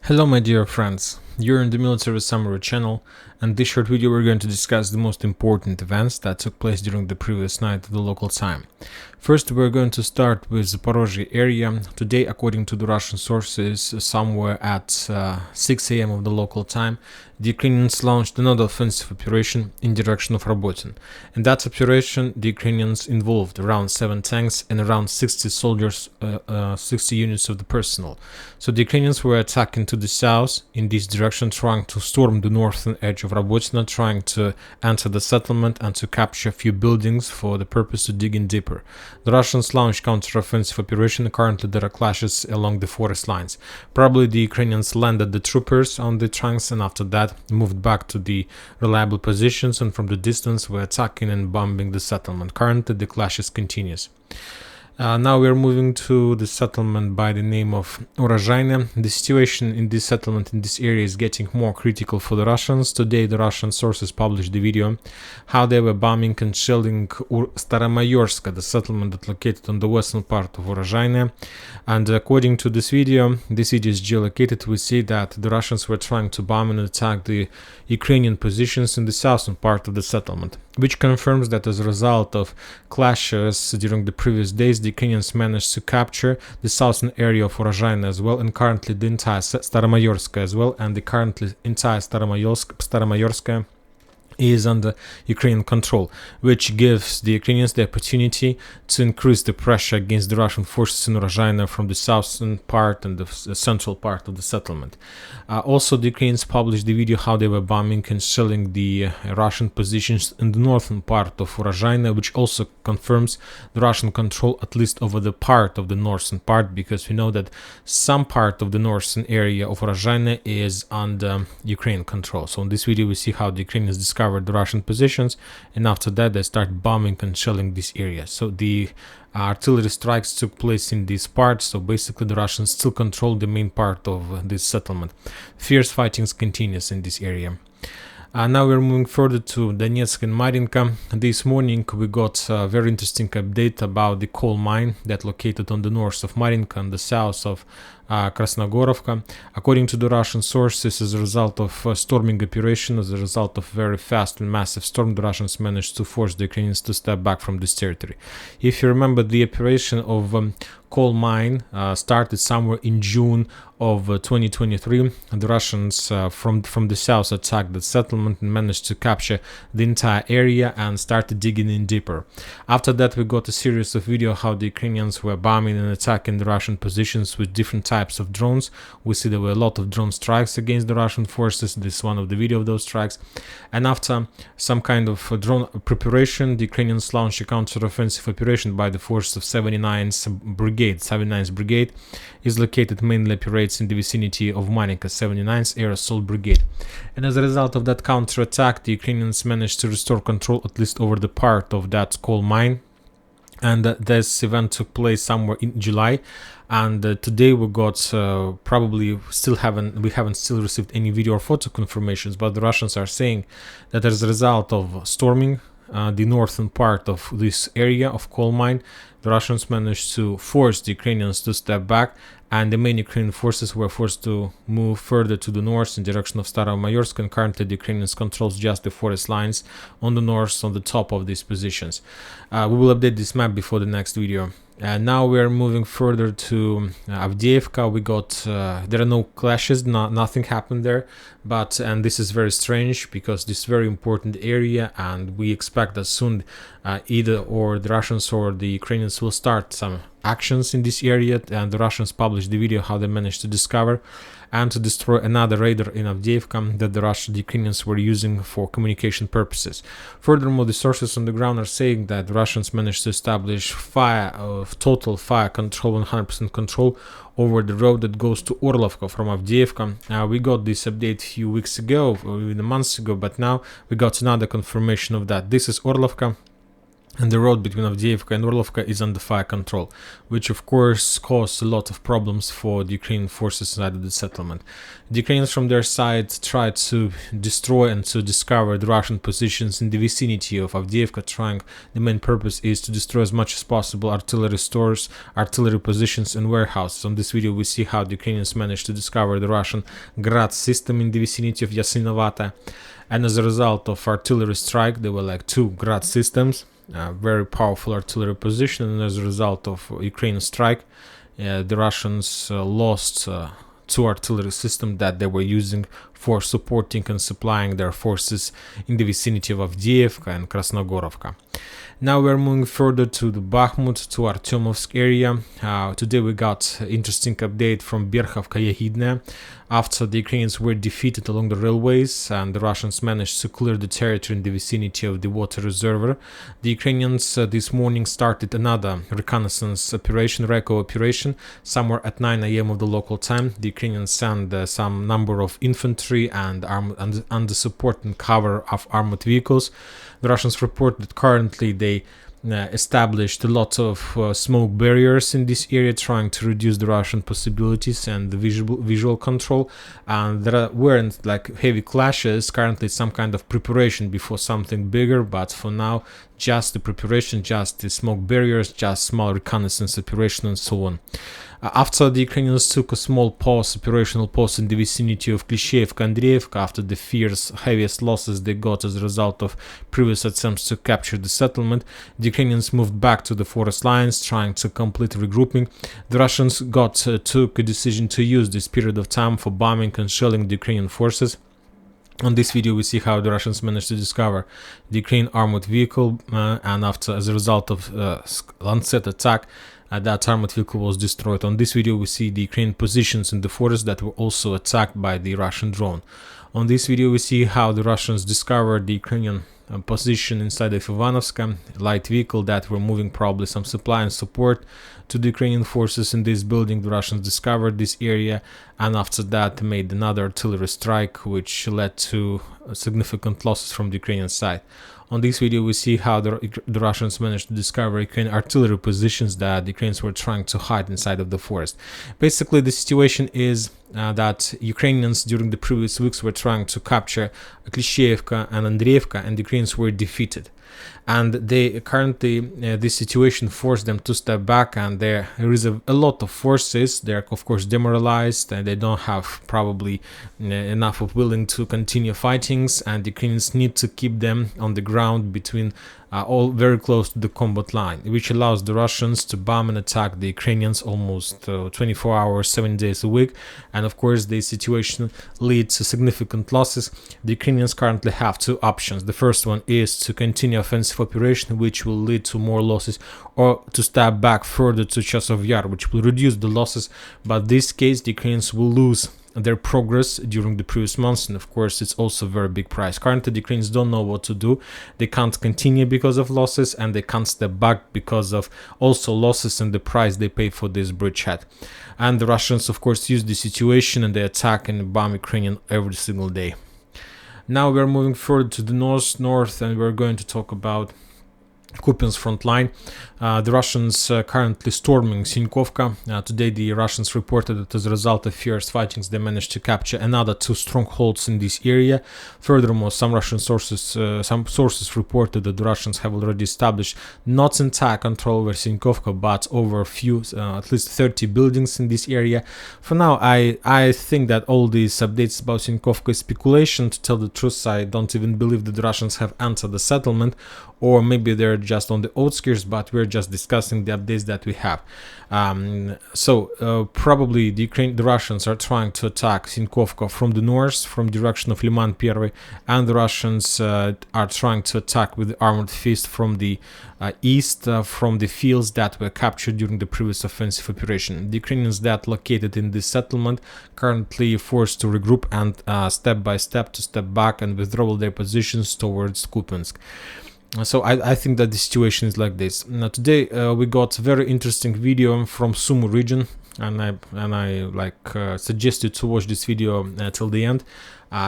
Hello my dear friends, you're in the Military Summary channel, and this short video we're going to discuss the most important events that took place during the previous night of the local time. First, we're going to start with the Urozhaine area. Today, according to the Russian sources, somewhere at 6 a.m. of the local time, the Ukrainians launched another offensive operation in direction of Robotyne. In that operation, the Ukrainians involved around 7 tanks and around 60 soldiers, 60 units of the personnel. So the Ukrainians were attacking to the south in this direction, trying to storm the northern edge of Robotyne, trying to enter the settlement and to capture a few buildings for the purpose to dig in deeper. The Russians launched counter-offensive operation. Currently there are clashes along the forest lines. Probably the Ukrainians landed the troopers on the tanks and after that moved back to the reliable positions, and from the distance were attacking and bombing the settlement. Currently the clashes continues. Now we are moving to the settlement by the name of Urozhaine. The situation in this settlement in this area is getting more critical for the Russians. Today the Russian sources published the video how they were bombing and shelling Staromayorsk, the settlement that located on the western part of Urozhaine. And according to this video is geolocated, we see that the Russians were trying to bomb and attack the Ukrainian positions in the southern part of the settlement, which confirms that as a result of clashes during the previous days, the Ukrainians managed to capture the southern area of Urozhaine as well, and currently the entire Staromayorsk as well, and the currently entire Staromayorsk is under Ukrainian control, which gives the Ukrainians the opportunity to increase the pressure against the Russian forces in Urozhaine from the southern part and the central part of the settlement. Also, the Ukrainians published the video how they were bombing and shelling the Russian positions in the northern part of Urozhaine, which also confirms the Russian control at least over the part of the northern part, because we know that some part of the northern area of Urozhaine is under Ukrainian control. So in this video we see how the Ukrainians discovered the Russian positions, and after that they start bombing and shelling this area. So the artillery strikes took place in this part, so basically the Russians still control the main part of this settlement. Fierce fighting continues in this area. Now we're moving further to Donetsk and Marinka. This morning we got a very interesting update about the coal mine that located on the north of Marinka and the south of Krasnogorovka. According to the Russian sources, as a result of storming operation, as a result of very fast and massive storm, the Russians managed to force the Ukrainians to step back from this territory. If you remember, the operation of coal mine started somewhere in June of 2023. The Russians from the south attacked the settlement and managed to capture the entire area and started digging in deeper. After that we got a series of videos how the Ukrainians were bombing and attacking the Russian positions with different types of drones. We see there were a lot of drone strikes against the Russian forces. This is one of the video of those strikes. And after some kind of drone preparation, the Ukrainians launched a counter-offensive operation by the force of 79th Brigade. 79th Brigade is located, mainly operates in the vicinity of Marinka, 79th Air Assault Brigade. And as a result of that counterattack, the Ukrainians managed to restore control at least over the part of that coal mine. And this event took place somewhere in July. And today we got probably we haven't still received any video or photo confirmations, but the Russians are saying that as a result of storming the northern part of this area of coal mine, the Russians managed to force the Ukrainians to step back, and the main Ukrainian forces were forced to move further to the north in direction of Staromayorsk, and currently the Ukrainians controls just the forest lines on the north, on the top of these positions. We will update this map before the next video. Now we are moving further to Avdiivka. We got there are no clashes, nothing happened there, and this is very strange because this is very important area, and we expect that soon either or the Russians or the Ukrainians will start some actions in this area. And the Russians published the video how they managed to discover and to destroy another radar in Avdiivka that the Ukrainians were using for communication purposes. Furthermore, the sources on the ground are saying that the Russians managed to establish total fire control, 100% control over the road that goes to Orlovka from Avdiivka. We got this update a few weeks ago, or even months ago, but now we got another confirmation of that. This is Orlovka. and the road between Avdiivka and Orlovka is under fire control, which of course caused a lot of problems for the Ukrainian forces inside of the settlement. The Ukrainians from their side tried to destroy and to discover the Russian positions in the vicinity of Avdiivka, the main purpose is to destroy as much as possible artillery stores, artillery positions and warehouses. On this video we see how the Ukrainians managed to discover the Russian Grad system in the vicinity of Yasinovata, and as a result of artillery strike there were like 2 Grad systems, very powerful artillery position, and as a result of Ukrainian strike, the Russians lost 2 artillery systems that they were using for supporting and supplying their forces in the vicinity of Avdiivka and Krasnogorovka. Now we're moving further to the Bakhmut, to Artyomovsk area. Today we got interesting update from Berkhovka-Yahidne. After the Ukrainians were defeated along the railways and the Russians managed to clear the territory in the vicinity of the water reservoir, the Ukrainians this morning started another reconnaissance operation, RECO operation, somewhere at 9 a.m. of the local time. The Ukrainians sent some number of infantry and under support and cover of armored vehicles. The Russians report that currently they established a lot of smoke barriers in this area, trying to reduce the Russian possibilities and the visual control, and there weren't like heavy clashes. Currently some kind of preparation before something bigger, but for now just the preparation, just the smoke barriers, just small reconnaissance operation and so on. After the Ukrainians took a small operational pause in the vicinity of Klishevka and Andreevka, after the heaviest losses they got as a result of previous attempts to capture the settlement, the Ukrainians moved back to the forest lines, trying to complete regrouping. The Russians took a decision to use this period of time for bombing and shelling the Ukrainian forces. On this video we see how the Russians managed to discover the Ukrainian armored vehicle, and as a result of Lancet attack, that armored vehicle was destroyed. On this video we see the Ukrainian positions in the forest that were also attacked by the Russian drone. On this video we see how the Russians discovered the Ukrainian position inside of Ivanovska, light vehicle that were moving probably some supply and support to the Ukrainian forces in this building. The Russians discovered this area and after that made another artillery strike, which led to significant losses from the Ukrainian side. On this video we see how the Russians managed to discover Ukrainian artillery positions that the Ukrainians were trying to hide inside of the forest. Basically the situation is that Ukrainians during the previous weeks were trying to capture Klishevka and Andreevka, and the Ukrainians were defeated. And they currently, this situation forced them to step back, and there is a lot of forces. They're of course demoralized and they don't have probably enough of willing to continue fightings, and the Ukrainians need to keep them on the ground between all very close to the combat line, which allows the Russians to bomb and attack the Ukrainians almost 24 hours, 7 days a week. And of course the situation leads to significant losses. The Ukrainians currently have 2 options. The first one is to continue offensive operation, which will lead to more losses, or to step back further to Chasov Yar, which will reduce the losses. But in this case the Ukrainians will lose their progress during the previous months, and of course it's also a very big price. Currently the Ukrainians don't know what to do. They can't continue because of losses, and they can't step back because of also losses and the price they pay for this bridgehead. And the Russians of course use the situation and they attack and bomb Ukrainian every single day. Now we're moving further to the north, and we're going to talk about Kupyansk front line. The Russians currently storming Sinkovka. Today the Russians reported that as a result of fierce fightings they managed to capture another 2 strongholds in this area. Furthermore, some sources reported that the Russians have already established not entire control over Sinkovka, but over a few, at least 30 buildings in this area. For now, I think that all these updates about Sinkovka is speculation. To tell the truth, I don't even believe that the Russians have entered the settlement, or maybe they're just on the outskirts, but we're just discussing the updates that we have. Probably the Russians are trying to attack Sinkovka from the north, from direction of Liman Первый, and the Russians are trying to attack with the armored fist from the east, from the fields that were captured during the previous offensive operation. The Ukrainians that located in this settlement currently forced to regroup and step by step to step back and withdraw their positions towards Kupyansk. So I think that the situation is like this. Now today we got a very interesting video from Sumy region. and I suggest you to watch this video till the end.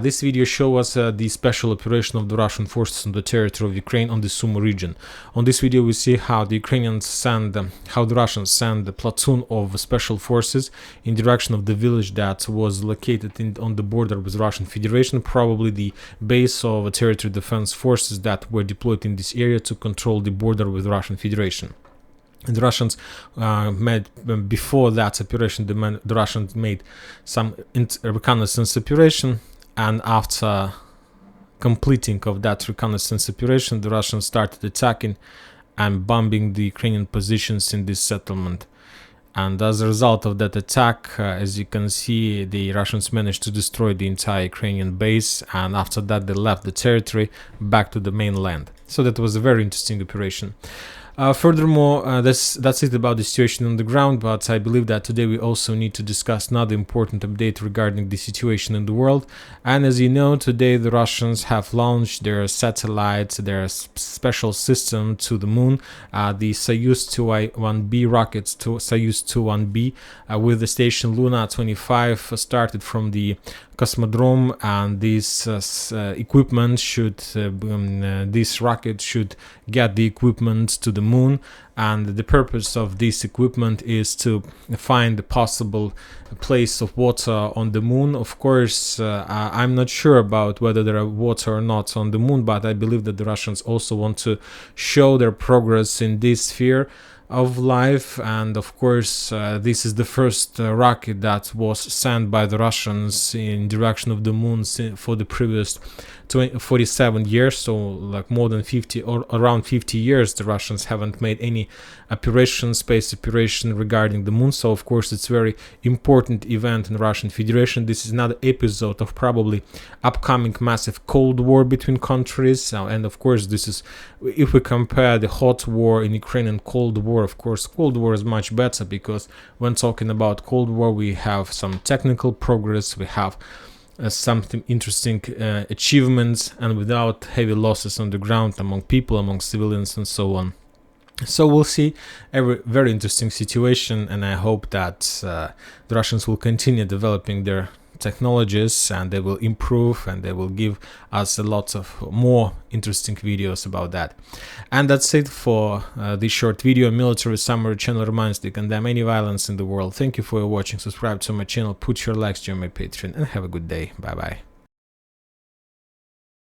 This video shows us the special operation of the Russian forces on the territory of Ukraine on the Sumy region. On this video we see how the Russians send a platoon of special forces in direction of the village that was located on the border with Russian Federation, probably the base of territory defense forces that were deployed in this area to control the border with Russian Federation. The Russians before that operation, the Russians made some reconnaissance operation, and after completing of that reconnaissance operation, the Russians started attacking and bombing the Ukrainian positions in this settlement. And as a result of that attack, as you can see, the Russians managed to destroy the entire Ukrainian base, and after that they left the territory back to the mainland. So that was a very interesting operation. Furthermore, that's it about the situation on the ground, but I believe that today we also need to discuss another important update regarding the situation in the world. And as you know, today the Russians have launched their satellites, their special system to the moon, the Soyuz 2-1B rockets to Soyuz 2-1B with the station Luna 25 started from the Cosmodrome, and this equipment this rocket should get the equipment to the moon, and the purpose of this equipment is to find a possible place of water on the moon. Of course, I'm not sure about whether there are water or not on the moon, but I believe that the Russians also want to show their progress in this sphere of life. And of course, this is the first rocket that was sent by the Russians in direction of the moon for the previous 47 years, so like more than 50 or around 50 years the Russians haven't made any space operation regarding the moon. So of course it's very important event in the Russian Federation. This is another episode of probably upcoming massive Cold War between countries, and of course this is, if we compare the hot war in Ukraine and Cold War, of course Cold War is much better, because when talking about Cold War we have some technical progress, we have something interesting achievements, and without heavy losses on the ground among people, among civilians and so on. So we'll see a very interesting situation, and I hope that the Russians will continue developing their technologies, and they will improve, and they will give us a lot of more interesting videos about that. And that's it for this short video. Military Summary channel reminds to condemn any violence in the world. Thank you for watching. Subscribe to my channel, put your likes, join my Patreon, and have a good day. Bye bye.